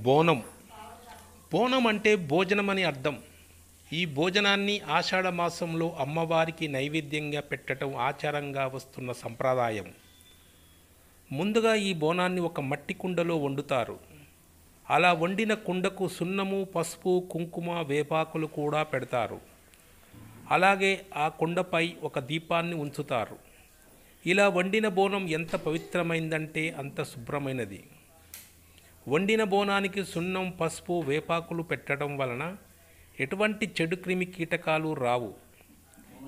బోనం. బోనం అంటే భోజనం అని అర్థం. ఈ భోజనాన్ని ఆషాఢ మాసంలో అమ్మవారికి నైవేద్యంగా పెట్టడం ఆచారంగా వస్తున్న సంప్రదాయం. ముందుగా ఈ బోనాన్ని ఒక మట్టి కుండలో వండుతారు. అలా వండిన కుండకు సున్నము, పసుపు, కుంకుమ, వేపాకులు కూడా పెడతారు. అలాగే ఆ కుండపై ఒక దీపాన్ని ఉంచుతారు. ఇలా వండిన బోనం ఎంత పవిత్రమైందంటే అంత శుభ్రమైనది. వండిన బోనానికి సున్నం, పసుపు, వేపాకులు పెట్టడం వలన ఎటువంటి చెడు క్రిమి కీటకాలు రావు.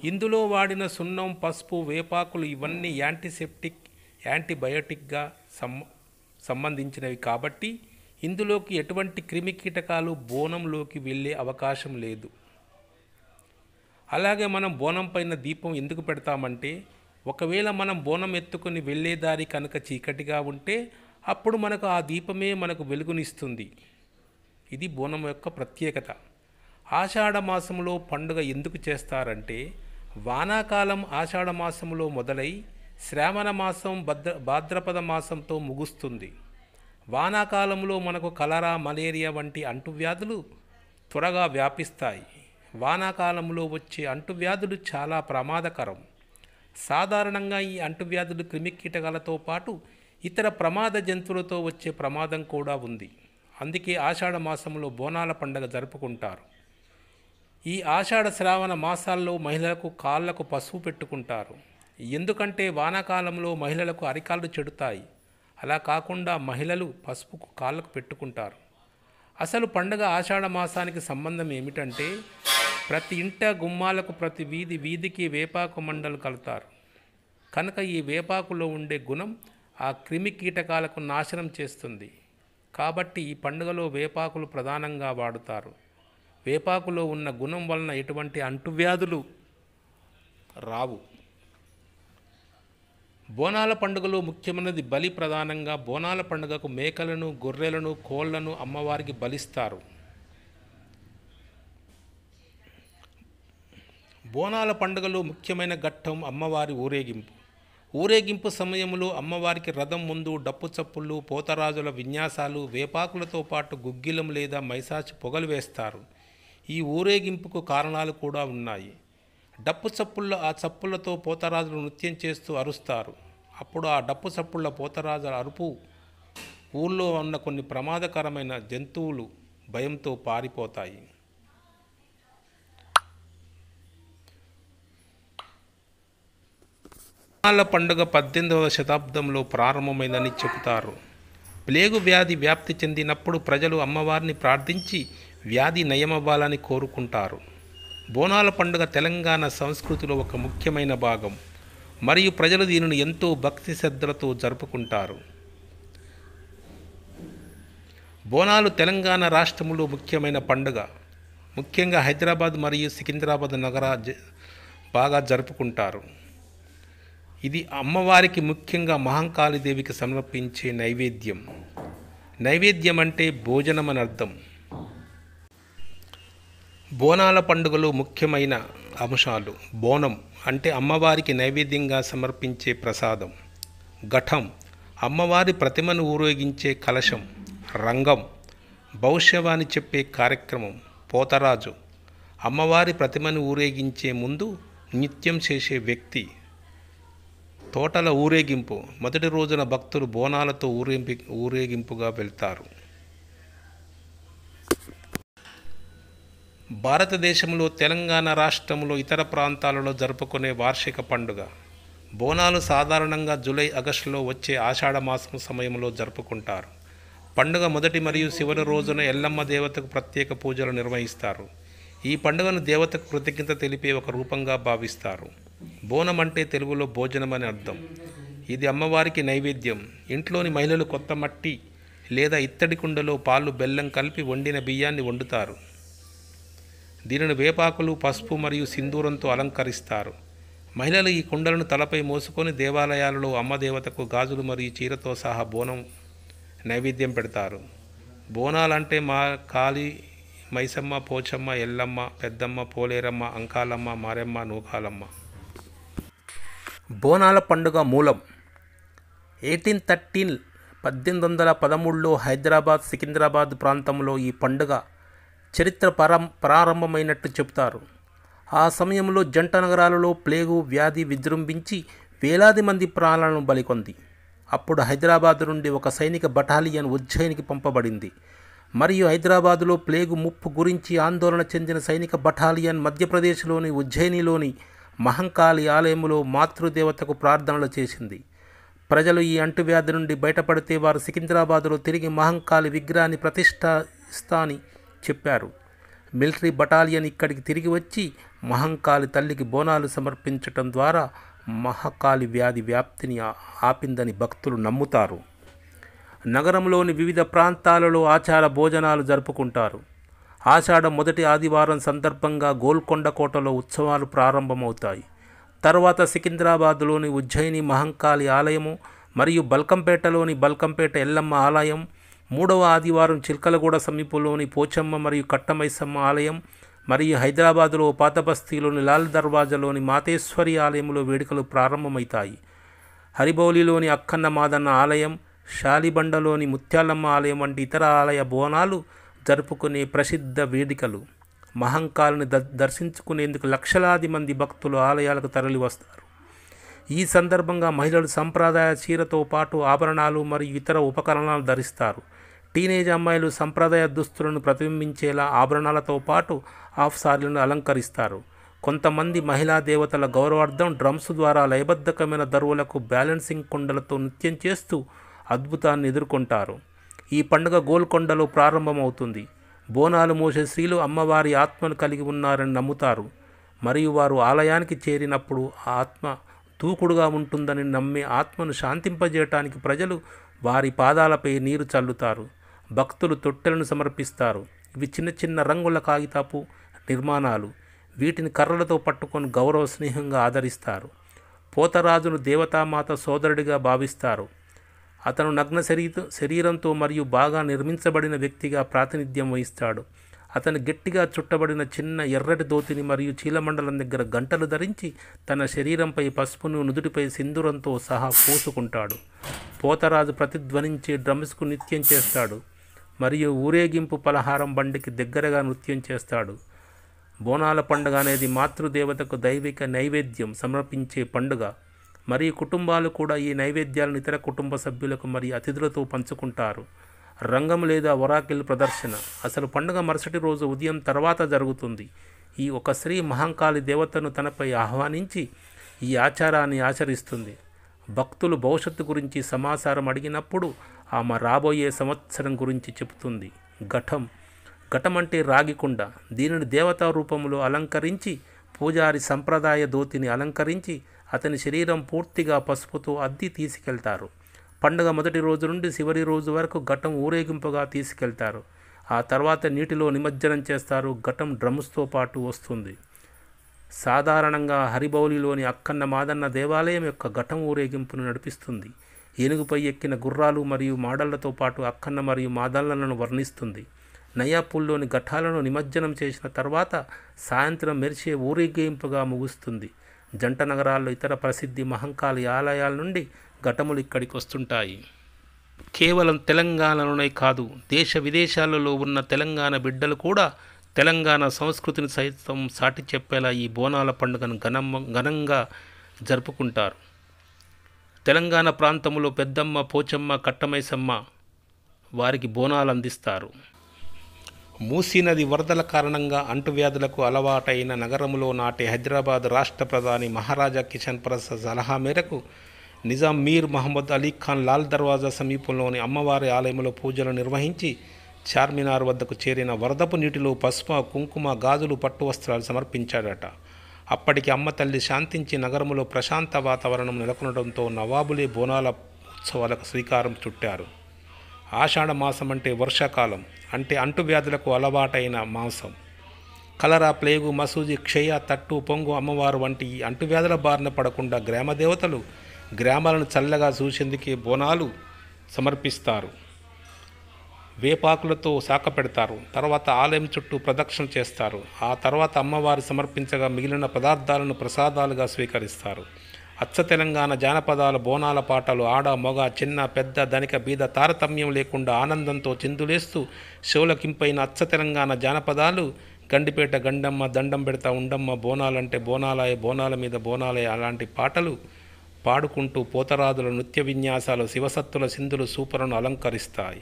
ఇందులో వాడిన సున్నం, పసుపు, వేపాకులు ఇవన్నీ యాంటీసెప్టిక్, యాంటీబయోటిక్గా సంబంధించినవి కాబట్టి ఇందులోకి ఎటువంటి క్రిమి కీటకాలు బోనంలోకి వెళ్ళే అవకాశం లేదు. అలాగే మనం బోనం పైన దీపం ఎందుకు పెడతామంటే, ఒకవేళ మనం బోనం ఎత్తుకొని వెళ్ళే దారి కనుక చీకటిగా ఉంటే అప్పుడు మనకు ఆ దీపమే మనకు వెలుగునిస్తుంది. ఇది బోనం యొక్క ప్రత్యేకత. ఆషాఢ మాసంలో పండుగ ఎందుకు చేస్తారంటే, వానాకాలం ఆషాఢ మాసంలో మొదలై శ్రావణ మాసం భాద్రపద మాసంతో ముగుస్తుంది. వానాకాలంలో మనకు కలరా, మలేరియా వంటి అంటువ్యాధులు త్వరగా వ్యాపిస్తాయి. వానాకాలంలో వచ్చే అంటువ్యాధులు చాలా ప్రమాదకరం. సాధారణంగా ఈ అంటువ్యాధులు క్రిమికీటకాలతో పాటు ఇతర ప్రమాద జంతువులతో వచ్చే ప్రమాదం కూడా ఉంది. అందుకే ఆషాఢ మాసంలో బోనాల పండుగ జరుపుకుంటారు. ఈ ఆషాఢ శ్రావణ మాసాల్లో మహిళలకు కాళ్లకు పసుపు పెట్టుకుంటారు. ఎందుకంటే వానాకాలంలో మహిళలకు అరికాళ్ళు చెడుతాయి. అలా కాకుండా మహిళలు పసుపుకు కాళ్ళకు పెట్టుకుంటారు. అసలు పండుగ ఆషాఢ మాసానికి సంబంధం ఏమిటంటే, ప్రతి ఇంట గుమ్మాలకు, ప్రతి వీధికి వేపాకు మండలు కలుతారు. కనుక ఈ వేపాకులో ఉండే గుణం ఆ క్రిమి కీటకాలకు నాశనం చేస్తుంది. కాబట్టి ఈ పండుగలో వేపాకులు ప్రధానంగా వాడుతారు. వేపాకులో ఉన్న గుణం వలన ఎటువంటి అంటువ్యాధులు రావు. బోనాల పండుగలో ముఖ్యమైనది బలి. ప్రధానంగా బోనాల పండుగకు మేకలను, గొర్రెలను, కోళ్లను అమ్మవారికి బలిస్తారు. బోనాల పండుగలో ముఖ్యమైన ఘట్టం అమ్మవారి ఊరేగింపు. ఊరేగింపు సమయంలో అమ్మవారికి రథం ముందు డప్పు చప్పుళ్ళు, పోతరాజుల విన్యాసాలు, వేపాకులతో పాటు గుగ్గిలం లేదా మైసాచి పొగలు వేస్తారు. ఈ ఊరేగింపుకు కారణాలు కూడా ఉన్నాయి. డప్పు చప్పుళ్ళ ఆ చప్పుళ్లతో పోతరాజులు నృత్యం చేస్తూ అరుస్తారు. అప్పుడు ఆ డప్పు చప్పుళ్ళ పోతరాజుల అరుపు ఊళ్ళో ఉన్న కొన్ని ప్రమాదకరమైన జంతువులు భయంతో పారిపోతాయి. బోనాల పండుగ 18వ శతాబ్దంలో ప్రారంభమైందని చెబుతారు. ప్లేగు వ్యాధి వ్యాప్తి చెందినప్పుడు ప్రజలు అమ్మవారిని ప్రార్థించి వ్యాధి నయమవ్వాలని కోరుకుంటారు. బోనాల పండుగ తెలంగాణ సంస్కృతిలో ఒక ముఖ్యమైన భాగం మరియు ప్రజలు దీనిని ఎంతో భక్తి శ్రద్ధలతో జరుపుకుంటారు. బోనాలు తెలంగాణ రాష్ట్రంలో ముఖ్యమైన పండుగ. ముఖ్యంగా హైదరాబాద్ మరియు సికింద్రాబాద్ నగర బాగా జరుపుకుంటారు. ఇది అమ్మవారికి, ముఖ్యంగా మహంకాళీదేవికి సమర్పించే నైవేద్యం. నైవేద్యం అంటే భోజనం అని అర్థం. బోనాల పండుగలో ముఖ్యమైన అంశాలు: బోనం అంటే అమ్మవారికి నైవేద్యంగా సమర్పించే ప్రసాదం. ఘటం అమ్మవారి ప్రతిమను ఊరేగించే కలశం. రంగం భవిష్యవాణి చెప్పే కార్యక్రమం. పోతరాజు అమ్మవారి ప్రతిమను ఊరేగించే ముందు నృత్యం చేసే వ్యక్తి. తోటల ఊరేగింపు మొదటి రోజున భక్తులు బోనాలతో ఊరేగింపుగా వెళ్తారు. భారతదేశంలో తెలంగాణ రాష్ట్రంలో ఇతర ప్రాంతాలలో జరుపుకునే వార్షిక పండుగ. బోనాలు సాధారణంగా జూలై, ఆగస్టులో వచ్చే ఆషాఢ మాసం సమయంలో జరుపుకుంటారు. పండుగ మొదటి మరియు చివరి రోజున ఎల్లమ్మ దేవతకు ప్రత్యేక పూజలు నిర్వహిస్తారు. ఈ పండుగను దేవతకు కృతజ్ఞత తెలిపే ఒక రూపంగా భావిస్తారు. బోనం అంటే తెలుగులో భోజనం అని అర్థం. ఇది అమ్మవారికి నైవేద్యం. ఇంట్లోని మహిళలు కొత్త మట్టి లేదా ఇత్తడి కుండలో పాలు, బెల్లం కలిపి వండిన బియ్యాన్ని వండుతారు. దీనిని వేపాకులు, పసుపు మరియు సింధూరంతో అలంకరిస్తారు. మహిళలు ఈ కుండలను తలపై మోసుకొని దేవాలయాలలో అమ్మదేవతకు గాజులు మరియు చీరతో సహా బోనం నైవేద్యం పెడతారు. బోనాలంటే మా కాళీ, మైసమ్మ, పోచమ్మ, ఎల్లమ్మ, పెద్దమ్మ, పోలేరమ్మ, అంకాలమ్మ, మారెమ్మ, నూకాలమ్మ. బోనాల పండుగ మూలం 1813 1813లో హైదరాబాద్ సికింద్రాబాద్ ప్రాంతంలో ఈ పండుగ చరిత్ర ప్రారంభమైనట్టు చెబుతారు. ఆ సమయంలో జంట నగరాలలో ప్లేగు వ్యాధి విజృంభించి వేలాది మంది ప్రాణాలను బలికొంది. అప్పుడు హైదరాబాద్ నుండి ఒక సైనిక బటాలియన్ ఉజ్జయినికి పంపబడింది. మరియు హైదరాబాదులో ప్లేగు ముప్పు గురించి ఆందోళన చెందిన సైనిక బటాలియన్ మధ్యప్రదేశ్లోని ఉజ్జయినిలోని మహంకాళి ఆలయంలో మాతృదేవతకు ప్రార్థనలు చేసింది. ప్రజలు ఈ అంటువ్యాధి నుండి బయటపడితే వారు సికింద్రాబాదులో తిరిగి మహంకాళి విగ్రహాన్ని ప్రతిష్ఠిస్తానని చెప్పారు. మిలిటరీ బటాలియన్ ఇక్కడికి తిరిగి వచ్చి మహంకాళి తల్లికి బోనాలు సమర్పించటం ద్వారా మహంకాళి వ్యాధి వ్యాప్తిని ఆపిందని భక్తులు నమ్ముతారు. నగరంలోని వివిధ ప్రాంతాలలో ఆచార భోజనాలు జరుపుకుంటారు. ఆషాఢ మొదటి ఆదివారం సందర్భంగా గోల్కొండ కోటలో ఉత్సవాలు ప్రారంభమవుతాయి. తర్వాత సికింద్రాబాద్లోని ఉజ్జయిని మహంకాళి ఆలయము మరియు బల్కంపేటలోని బల్కంపేట ఎల్లమ్మ ఆలయం, మూడవ ఆదివారం చిల్కలగూడ సమీపంలోని పోచమ్మ మరియు కట్టమైసమ్మ ఆలయం మరియు హైదరాబాదులో పాతబస్తీలోని లాల్ దర్వాజాలోని మాతేశ్వరి ఆలయంలో వేడుకలు ప్రారంభమవుతాయి. హరిబౌలిలోని అక్కన్న మాదన్న ఆలయం, షాలిబండలోని ముత్యాలమ్మ ఆలయం వంటి ఇతర ఆలయ బోనాలు జరుపుకునే ప్రసిద్ధ వేదికలు. మహంకాళిని దర్శించుకునేందుకు లక్షలాది మంది భక్తులు ఆలయాలకు తరలి వస్తారు. ఈ సందర్భంగా మహిళలు సంప్రదాయ చీరతో పాటు ఆభరణాలు మరియు ఇతర ఉపకరణాలు ధరిస్తారు. టీనేజ్ అమ్మాయిలు సంప్రదాయ దుస్తులను ప్రతిబింబించేలా ఆభరణాలతో పాటు హాఫ్ సారీలను అలంకరిస్తారు. కొంతమంది మహిళా దేవతల గౌరవార్థం డ్రమ్స్ ద్వారా లయబద్ధకమైన దరువులకు బ్యాలెన్సింగ్ కుండలతో నృత్యం చేస్తూ అద్భుతాన్ని ఎదుర్కొంటారు. ఈ పండుగ గోల్కొండలో ప్రారంభమవుతుంది. బోనాలు మోసే స్త్రీలు అమ్మవారి ఆత్మను కలిగి ఉన్నారని నమ్ముతారు మరియు వారు ఆలయానికి చేరినప్పుడు ఆ ఆత్మ దూకుడుగా ఉంటుందని నమ్మే ఆత్మను శాంతింపజేయటానికి ప్రజలు వారి పాదాలపై నీరు చల్లుతారు. భక్తులు తొట్టెలను సమర్పిస్తారు. ఇవి చిన్న చిన్న రంగుల కాగితపు నిర్మాణాలు. వీటిని కర్రలతో పట్టుకొని గౌరవ స్నేహంగా ఆదరిస్తారు. పోతరాజును దేవతామాత సోదరుడిగా భావిస్తారు. అతను నగ్న శరీరంతో మరియు బాగా నిర్మించబడిన వ్యక్తిగా ప్రాతినిధ్యం వహిస్తాడు. అతను గట్టిగా చుట్టబడిన చిన్న ఎర్రటి ధోతిని మరియు చీలమండలం దగ్గర గంటలు ధరించి తన శరీరంపై పసుపును నుదుటిపై సింధూరంతో సహా పూసుకుంటాడు. పోతరాజు ప్రతిధ్వనించే డ్రమ్స్కు నృత్యం చేస్తాడు మరియు ఊరేగింపు పలహారం బండికి దగ్గరగా నృత్యం చేస్తాడు. బోనాల పండుగ అనేది మాతృదేవతకు దైవిక నైవేద్యం సమర్పించే పండుగ మరియు కుటుంబాలు కూడా ఈ నైవేద్యాలను ఇతర కుటుంబ సభ్యులకు మరియు అతిథులతో పంచుకుంటారు. రంగం లేదా ఒరాకిల్ ప్రదర్శన అసలు పండుగ మరుసటి రోజు ఉదయం తర్వాత జరుగుతుంది. ఈ ఒక స్త్రీ మహంకాళి దేవతను తనపై ఆహ్వానించి ఈ ఆచారాన్ని ఆచరిస్తుంది. భక్తులు భవిష్యత్తు గురించి సమాచారం అడిగినప్పుడు ఆమె రాబోయే సంవత్సరం గురించి చెబుతుంది. ఘటం అంటే రాగికుండ. దీనిని దేవతా రూపంలో అలంకరించి పూజారి సంప్రదాయ ధోతిని అలంకరించి అతని శరీరం పూర్తిగా పసుపుతో అద్ది తీసుకెళ్తారు. పండుగ మొదటి రోజు నుండి చివరి రోజు వరకు ఘటం ఊరేగింపుగా తీసుకెళ్తారు. ఆ తర్వాత నీటిలో నిమజ్జనం చేస్తారు. ఘటం డ్రమ్స్తో పాటు వస్తుంది. సాధారణంగా హరిబౌలిలోని అక్కన్న మాదన్న దేవాలయం యొక్క ఘటం ఊరేగింపును నడిపిస్తుంది. ఏనుగుపై ఎక్కిన గుర్రాలు మరియు మాడళ్లతో పాటు అక్కన్న మరియు మాదన్నలను వర్ణిస్తుంది. నయాపూల్లోని ఘటాలను నిమజ్జనం చేసిన తర్వాత సాయంత్రం మెరిసే ఊరేగింపుగా ముగుస్తుంది. జంట నగరాల్లో ఇతర ప్రసిద్ధి మహంకాళి ఆలయాల నుండి ఘటములు ఇక్కడికి వస్తుంటాయి. కేవలం తెలంగాణలోనే కాదు, దేశ విదేశాలలో ఉన్న తెలంగాణ బిడ్డలు కూడా తెలంగాణ సంస్కృతిని సైతం సాటి చెప్పేలా ఈ బోనాల పండుగను ఘనంగా జరుపుకుంటారు. తెలంగాణ ప్రాంతంలో పెద్దమ్మ, పోచమ్మ, కట్టమైసమ్మ వారికి బోనాలు అందిస్తారు. మూసీ నది వరదల కారణంగా అంటువ్యాధులకు అలవాటైన నగరంలో నాటి హైదరాబాద్ రాష్ట్ర ప్రధాని మహారాజా కిషన్ ప్రసాద్ సలహా మేరకు నిజాం మీర్ మహమ్మద్ అలీ ఖాన్ లాల్ దర్వాజా సమీపంలోని అమ్మవారి ఆలయంలో పూజలు నిర్వహించి చార్మినార్ వద్దకు చేరిన వరదపు నీటిలో పసుపు, కుంకుమ, గాజులు, పట్టు వస్త్రాలు సమర్పించాడట. అప్పటికి అమ్మ తల్లి శాంతించి నగరంలో ప్రశాంత వాతావరణం నెలకొనడంతో నవాబులే బోనాల ఉత్సవాలకు శ్రీకారం చుట్టారు. ఆషాఢ మాసం అంటే వర్షాకాలం, అంటే అంటువ్యాధులకు అలవాటైన మాసం. కలరా, ప్లేగు, మసూజి, క్షయ, తట్టు, పొంగు, అమ్మవారు వంటి అంటువ్యాధుల బారిన పడకుండా గ్రామదేవతలు గ్రామాలను చల్లగా చూసేందుకే బోనాలు సమర్పిస్తారు. వేపాకులతో శాఖ పెడతారు. తర్వాత ఆలయం చుట్టూ ప్రదక్షిణ చేస్తారు. ఆ తర్వాత అమ్మవారి సమర్పించగా మిగిలిన పదార్థాలను ప్రసాదాలుగా స్వీకరిస్తారు. అచ్చ తెలంగాణ జానపదాల బోనాల పాటలు ఆడ మొగ చిన్న పెద్ద ధనిక బీద తారతమ్యం లేకుండా ఆనందంతో చిందులేస్తూ షోలకింపైన అచ్చ తెలంగాణ జానపదాలు గండిపేట గండమ్మ దండం పెడతా ఉండమ్మ బోనాలంటే బోనాలే బోనాల మీద బోనాలే అలాంటి పాటలు పాడుకుంటూ పోతరాజుల నృత్య విన్యాసాలు శివసత్తుల సింధులు సూపరను అలంకరిస్తాయి.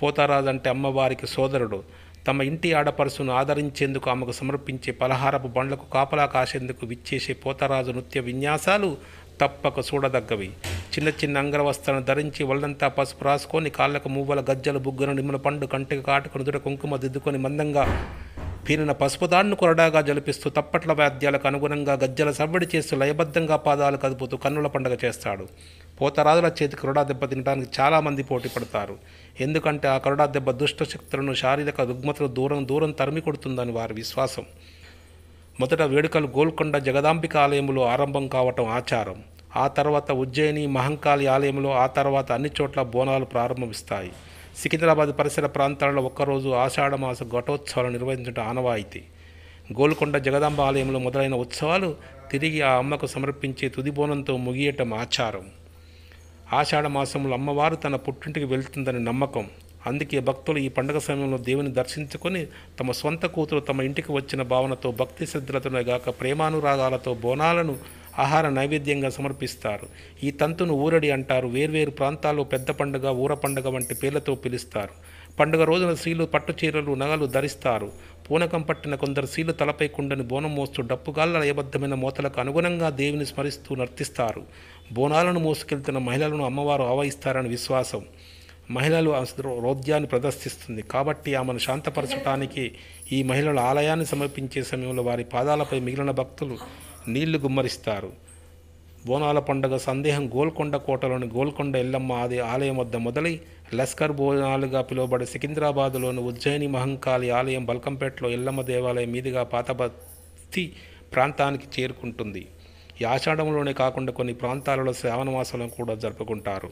పోతరాజు అంటే అమ్మవారికి సోదరుడు. తమ ఇంటి ఆడపడుసును ఆదరించేందుకు ఆమెకు సమర్పించే పలహారపు బండ్లకు కాపలా కాసేందుకు విచ్చేసే పోతరాజు నృత్య విన్యాసాలు తప్పక చూడదగ్గవి. చిన్న చిన్న అంగరవస్త్రాలను ధరించి ఒళ్ళంతా పసుపు రాసుకొని కాళ్ళకు మువ్వల గజ్జలు బుగ్గన నిమ్మల పండు కంటికి కాటుకు నుదుట కుంకుమ దిద్దుకొని మందంగా పీనిన పసుపుదాన్ని కొరడాగా జలిపిస్తూ తప్పట్ల వాద్యాలకు అనుగుణంగా గజ్జల సవ్వడి చేస్తూ లయబద్ధంగా పాదాలు కదుపుతూ కన్నుల పండుగ చేస్తాడు. పోతరాజుల చేతి కొరడా దెబ్బ తినడానికి చాలామంది పోటీ పడతారు. ఎందుకంటే ఆ కొరడా దెబ్బ దుష్ట శక్తులను శారీరక రుగ్మతలు దూరం తరిమి కొడుతుందని వారి విశ్వాసం. మొదట వేడుకలు గోల్కొండ జగదాంబిక ఆలయంలో ఆరంభం కావటం ఆచారం. ఆ తర్వాత ఉజ్జయిని మహంకాళి ఆలయంలో, ఆ తర్వాత అన్ని చోట్ల బోనాలు ప్రారంభిస్తాయి. సికింద్రాబాద్ పరిసర ప్రాంతాలలో ఒక్కరోజు ఆషాఢమాస ఘటోత్సవాలు నిర్వహించడం ఆనవాయితీ. గోల్కొండ జగదాంబ ఆలయంలో మొదలైన ఉత్సవాలు తిరిగి ఆ అమ్మకు సమర్పించే తుది బోనంతో ముగియటం ఆచారం. ఆషాఢ మాసంలో అమ్మవారు తన పుట్టింటికి వెళ్తుందని నమ్మకం. అందుకే భక్తులు ఈ పండుగ సమయంలో దేవుని దర్శించుకొని తమ సొంత కూతురు తమ ఇంటికి వచ్చిన భావనతో భక్తి శ్రద్ధలతోనే గాక ప్రేమానురాగాలతో బోనాలను ఆహార నైవేద్యంగా సమర్పిస్తారు. ఈ తంతును ఊరడి అంటారు. వేర్వేరు ప్రాంతాల్లో పెద్ద పండుగ, ఊర పండుగ వంటి పేర్లతో పిలుస్తారు. పండుగ రోజున స్త్రీలు పట్టు చీరలు, నగలు ధరిస్తారు. పూనకం పట్టిన కొందరు స్త్రీలు తలపై కుండని బోనం మోస్తూ డప్పుగాళ్ళ లయబద్ధమైన మోతలకు అనుగుణంగా దేవుని స్మరిస్తూ నర్తిస్తారు. బోనాలను మోసుకెళ్తున్న మహిళలను అమ్మవారు ఆవహిస్తారని విశ్వాసం. మహిళలు రోద్యాన్ని ప్రదర్శిస్తుంది కాబట్టి ఆమెను శాంతపరచడానికి ఈ మహిళలు ఆలయాన్ని సమర్పించే సమయంలో వారి పాదాలపై మిగిలిన భక్తులు నీళ్లు గుమ్మరిస్తారు. బోనాల పండుగ సందేహం గోల్కొండ కోటలోని గోల్కొండ ఎల్లమ్మ ఆలయం వద్ద మొదలై లస్కర్ బోనాలుగా పిలువబడే సికింద్రాబాదులోని ఉజ్జయిని మహంకాళి ఆలయం బల్కంపేటలో ఎల్లమ్మ దేవాలయం మీదుగా పాతబస్తీ ప్రాంతానికి చేరుకుంటుంది. ఈ ఆషాఢంలోనే కాకుండా కొన్ని ప్రాంతాలలో శ్రావణ మాసంలో కూడా జరుపుకుంటారు.